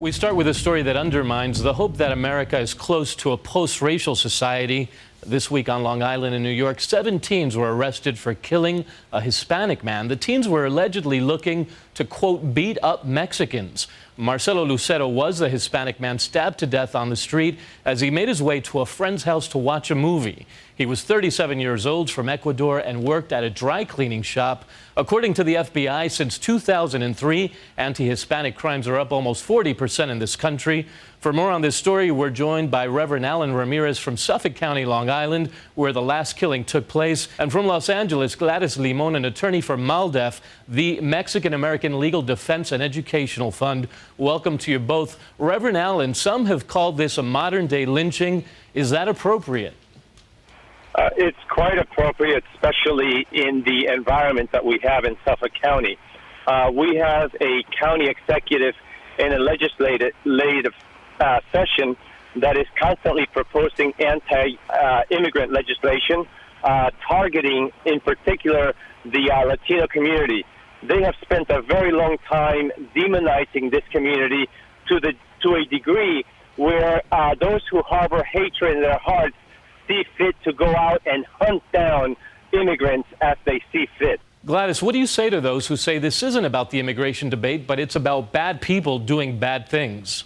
We start with a story that undermines the hope that America is close to a post-racial society. This week on Long Island in New York, 7 teens were arrested for killing a Hispanic man. The teens were allegedly looking to, quote, beat up Mexicans. Marcelo Lucero was the Hispanic man stabbed to death on the street as he made his way to a friend's house to watch a movie. He was 37 years old, from Ecuador, and worked at a dry cleaning shop. According to the FBI, since 2003, anti-Hispanic crimes are up almost 40% in this country. For more on this story, we're joined by Reverend Alan Ramirez from Suffolk County, Long Island, where the last killing took place. And from Los Angeles, Gladys Limon, an attorney for MALDEF, the Mexican-American Legal Defense and Educational Fund. Welcome to you both. Reverend Alan, some have called this a modern-day lynching. Is that appropriate? It's quite appropriate, especially in the environment that we have in Suffolk County. We have a county executive and a legislative session that is constantly proposing anti-immigrant legislation, targeting, in particular, the Latino community. They have spent a very long time demonizing this community to a degree where those who harbor hatred in their hearts see fit to go out and hunt down immigrants as they see fit. Gladys, what do you say to those who say this isn't about the immigration debate, but it's about bad people doing bad things?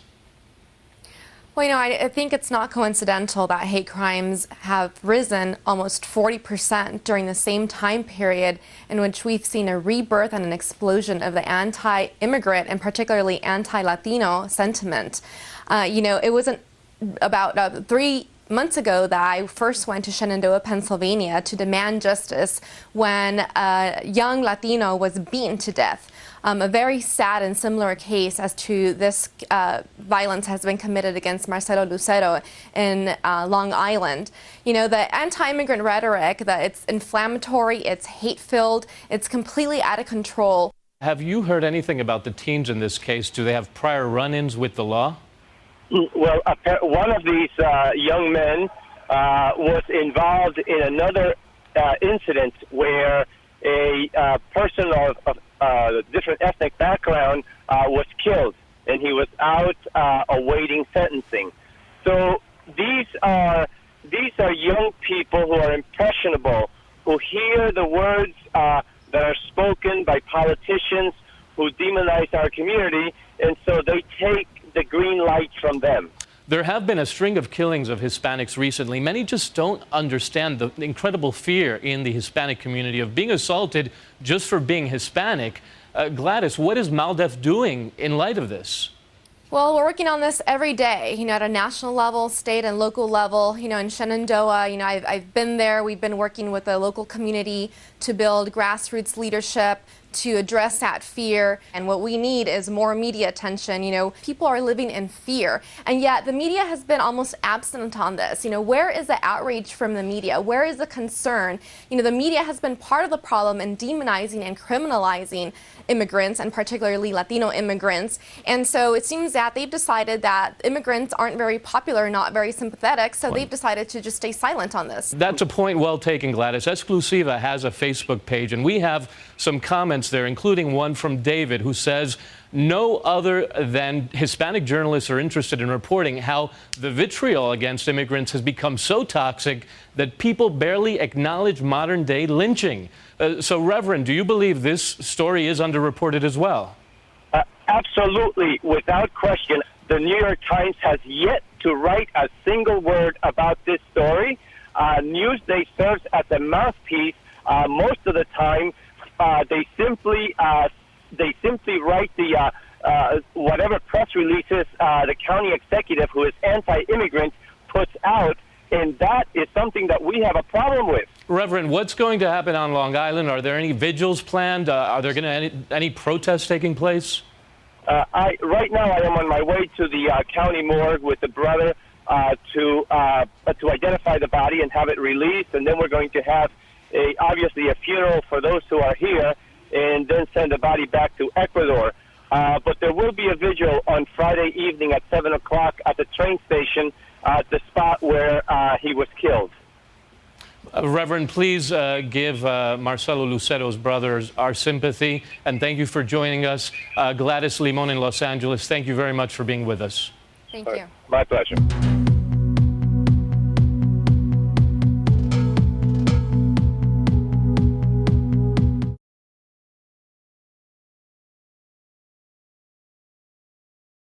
Well, I think it's not coincidental that hate crimes have risen almost 40% during the same time period in which we've seen a rebirth and an explosion of the anti-immigrant and particularly anti-Latino sentiment. It wasn't about 3 months ago that I first went to Shenandoah, Pennsylvania to demand justice when a young Latino was beaten to death. A very sad and similar case as to this violence has been committed against Marcelo Lucero in Long Island. The anti-immigrant rhetoric, that it's inflammatory, it's hate-filled, it's completely out of control. Have you heard anything about the teens in this case? Do they have prior run-ins with the law? Well, one of these young men was involved in another incident where a person of different ethnic background was killed, and he was out awaiting sentencing. So these are young people who are impressionable, who hear the words that are spoken by politicians who demonize our community, and so they take the green light from them. There have been a string of killings of Hispanics recently. Many just don't understand the incredible fear in the Hispanic community of being assaulted just for being Hispanic. Gladys, what is MALDEF doing in light of this? Well, we're working on this every day, at a national level, state and local level. In Shenandoah, I've been there. We've been working with the local community to build grassroots leadership to address that fear. And what we need is more media attention. People are living in fear, and yet the media has been almost absent on this. Where is the outrage from the media? Where is the concern? The media has been part of the problem in demonizing and criminalizing immigrants, and particularly Latino immigrants. And so it seems that they've decided that immigrants aren't very popular, not very sympathetic, so they've decided to just stay silent on this. That's a point well taken, Gladys. Exclusiva has a Facebook page, and we have some comments there, including one from David, who says no other than Hispanic journalists are interested in reporting how the vitriol against immigrants has become so toxic that people barely acknowledge modern-day lynching. So, Reverend, do you believe this story is underreported as well? Absolutely, without question. The New York Times has yet to write a single word about this story. Newsday serves as a mouthpiece. Most of the time, they simply write the whatever press releases the county executive, who is anti-immigrant, puts out, and that is something that we have a problem with. Reverend, what's going to happen on Long Island? Are there any vigils planned? Are there going to any protests taking place? Right now, I am on my way to the county morgue with the brother to identify the body and have it released, and then we're going to have obviously a funeral for those who are here, and then send the body back to Ecuador. But there will be a vigil on Friday evening at 7 o'clock at the train station, the spot where he was killed. Reverend, please give Marcelo Lucero's brothers our sympathy, and thank you for joining us. Gladys Limon in Los Angeles, thank you very much for being with us. Thank you. My pleasure.